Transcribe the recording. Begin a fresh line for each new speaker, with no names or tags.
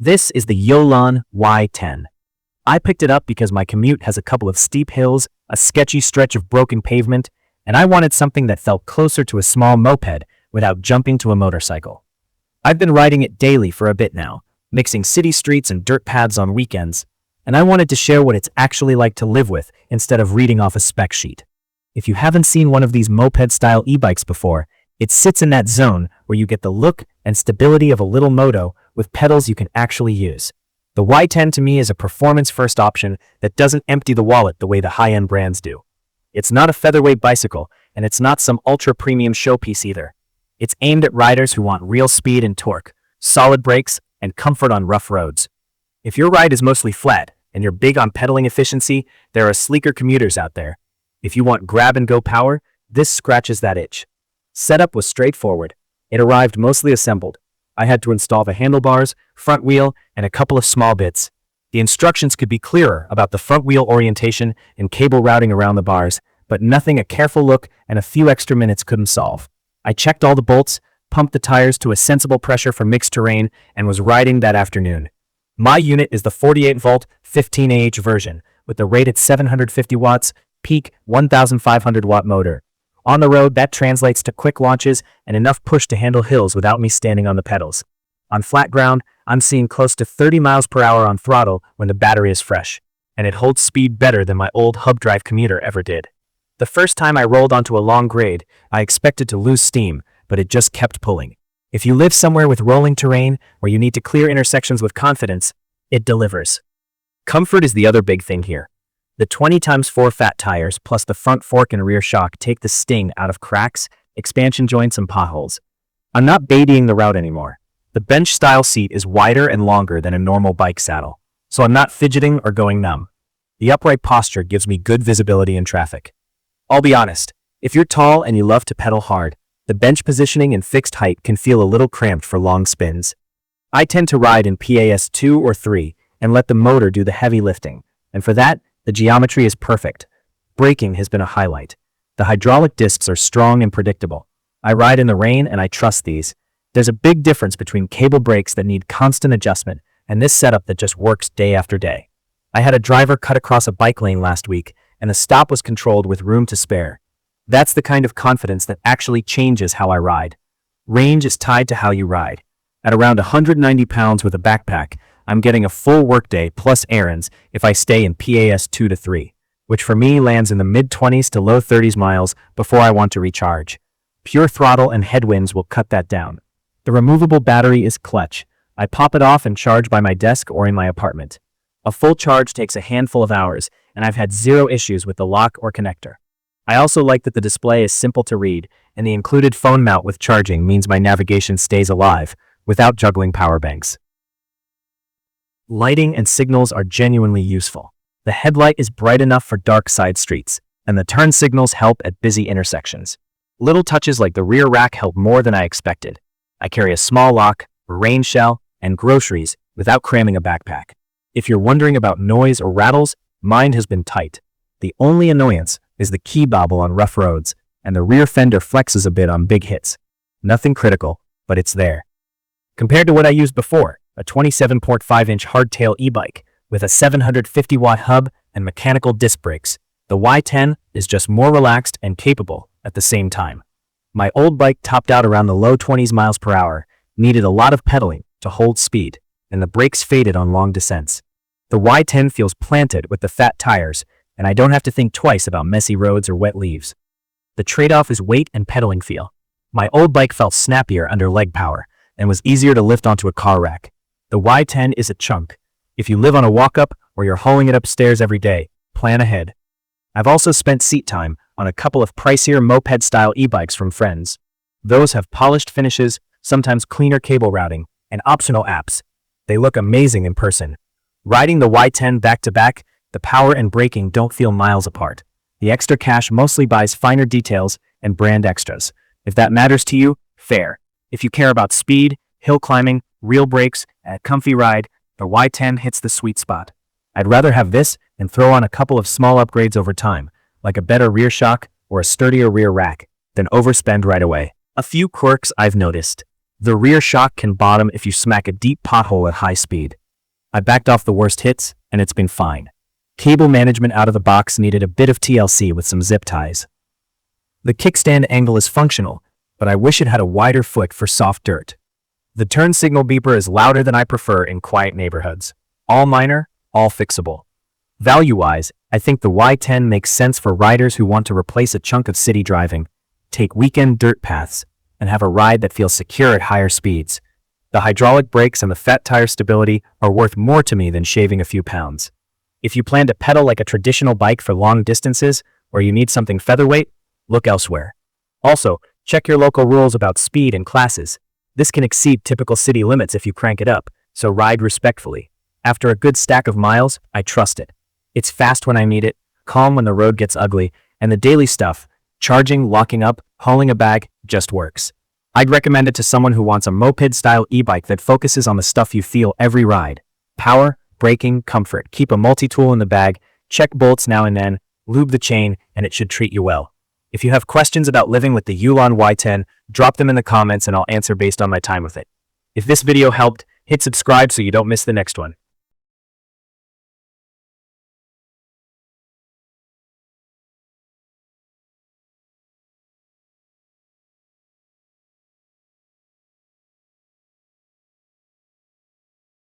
This is the YOULON Y10. I picked it up because my commute has a couple of steep hills, a sketchy stretch of broken pavement, and I wanted something that felt closer to a small moped without jumping to a motorcycle. I've been riding it daily for a bit now, mixing city streets and dirt paths on weekends, and I wanted to share what it's actually like to live with instead of reading off a spec sheet. If you haven't seen one of these moped-style e-bikes before, it sits in that zone where you get the look and stability of a little moto with pedals you can actually use. The Y10 to me is a performance-first option that doesn't empty the wallet the way the high-end brands do. It's not a featherweight bicycle, and it's not some ultra-premium showpiece either. It's aimed at riders who want real speed and torque, solid brakes, and comfort on rough roads. If your ride is mostly flat, and you're big on pedaling efficiency, there are sleeker commuters out there. If you want grab-and-go power, this scratches that itch. Setup was straightforward. It arrived mostly assembled. I had to install the handlebars, front wheel, and a couple of small bits. The instructions could be clearer about the front wheel orientation and cable routing around the bars, but nothing a careful look and a few extra minutes couldn't solve. I checked all the bolts, pumped the tires to a sensible pressure for mixed terrain, and was riding that afternoon. My unit is the 48-volt 15Ah version with the rated 750 watts, peak 1,500-watt motor. On the road, that translates to quick launches and enough push to handle hills without me standing on the pedals. On flat ground, I'm seeing close to 30 miles per hour on throttle when the battery is fresh, and it holds speed better than my old hub drive commuter ever did. The first time I rolled onto a long grade, I expected to lose steam, but it just kept pulling. If you live somewhere with rolling terrain where you need to clear intersections with confidence, it delivers. Comfort is the other big thing here. The 20x4 fat tires plus the front fork and rear shock take the sting out of cracks, expansion joints, and potholes. I'm not babying the route anymore. The bench-style seat is wider and longer than a normal bike saddle, so I'm not fidgeting or going numb. The upright posture gives me good visibility in traffic. I'll be honest, if you're tall and you love to pedal hard, the bench positioning and fixed height can feel a little cramped for long spins. I tend to ride in PAS 2 or 3 and let the motor do the heavy lifting, and for that, the geometry is perfect. Braking has been a highlight. The hydraulic discs are strong and predictable. I ride in the rain and I trust these. There's a big difference between cable brakes that need constant adjustment and this setup that just works day after day. I had a driver cut across a bike lane last week and the stop was controlled with room to spare. That's the kind of confidence that actually changes how I ride. Range is tied to how you ride. At around 190 pounds with a backpack, I'm getting a full workday plus errands if I stay in PAS 2 to 3, which for me lands in the mid-20s to low 30s miles before I want to recharge. Pure throttle and headwinds will cut that down. The removable battery is clutch. I pop it off and charge by my desk or in my apartment. A full charge takes a handful of hours, and I've had zero issues with the lock or connector. I also like that the display is simple to read, and the included phone mount with charging means my navigation stays alive without juggling power banks. Lighting and signals are genuinely useful. The headlight is bright enough for dark side streets, and the turn signals help at busy intersections. Little touches like the rear rack help more than I expected. I carry a small lock, a rain shell, and groceries without cramming a backpack. If you're wondering about noise or rattles, mine has been tight. The only annoyance is the key bobble on rough roads, and the rear fender flexes a bit on big hits. Nothing critical, but it's there. Compared to what I used before, a 27.5-inch hardtail e-bike with a 750-watt hub and mechanical disc brakes, the Y10 is just more relaxed and capable at the same time. My old bike topped out around the low 20s miles per hour, needed a lot of pedaling to hold speed, and the brakes faded on long descents. The Y10 feels planted with the fat tires, and I don't have to think twice about messy roads or wet leaves. The trade-off is weight and pedaling feel. My old bike felt snappier under leg power and was easier to lift onto a car rack. The Y10 is a chunk. If you live on a walk-up or you're hauling it upstairs every day, plan ahead. I've also spent seat time on a couple of pricier moped-style e-bikes from friends. Those have polished finishes, sometimes cleaner cable routing, and optional apps. They look amazing in person. Riding the Y10 back-to-back, the power and braking don't feel miles apart. The extra cash mostly buys finer details and brand extras. If that matters to you, fair. If you care about speed, hill climbing, real brakes, and a comfy ride, the Y10 hits the sweet spot. I'd rather have this and throw on a couple of small upgrades over time, like a better rear shock or a sturdier rear rack, than overspend right away. A few quirks I've noticed. The rear shock can bottom if you smack a deep pothole at high speed. I backed off the worst hits, and it's been fine. Cable management out of the box needed a bit of TLC with some zip ties. The kickstand angle is functional, but I wish it had a wider foot for soft dirt. The turn signal beeper is louder than I prefer in quiet neighborhoods. All minor, all fixable. Value-wise, I think the Y10 makes sense for riders who want to replace a chunk of city driving, take weekend dirt paths, and have a ride that feels secure at higher speeds. The hydraulic brakes and the fat tire stability are worth more to me than shaving a few pounds. If you plan to pedal like a traditional bike for long distances, or you need something featherweight, look elsewhere. Also, check your local rules about speed and classes. This can exceed typical city limits if you crank it up, so ride respectfully. After a good stack of miles, I trust it. It's fast when I need it, calm when the road gets ugly, and the daily stuff, charging, locking up, hauling a bag, just works. I'd recommend it to someone who wants a moped-style e-bike that focuses on the stuff you feel every ride. Power, braking, comfort. Keep a multi-tool in the bag, check bolts now and then, lube the chain, and it should treat you well. If you have questions about living with the YOULON Y10, drop them in the comments and I'll answer based on my time with it. If this video helped, hit subscribe so you don't miss the next one.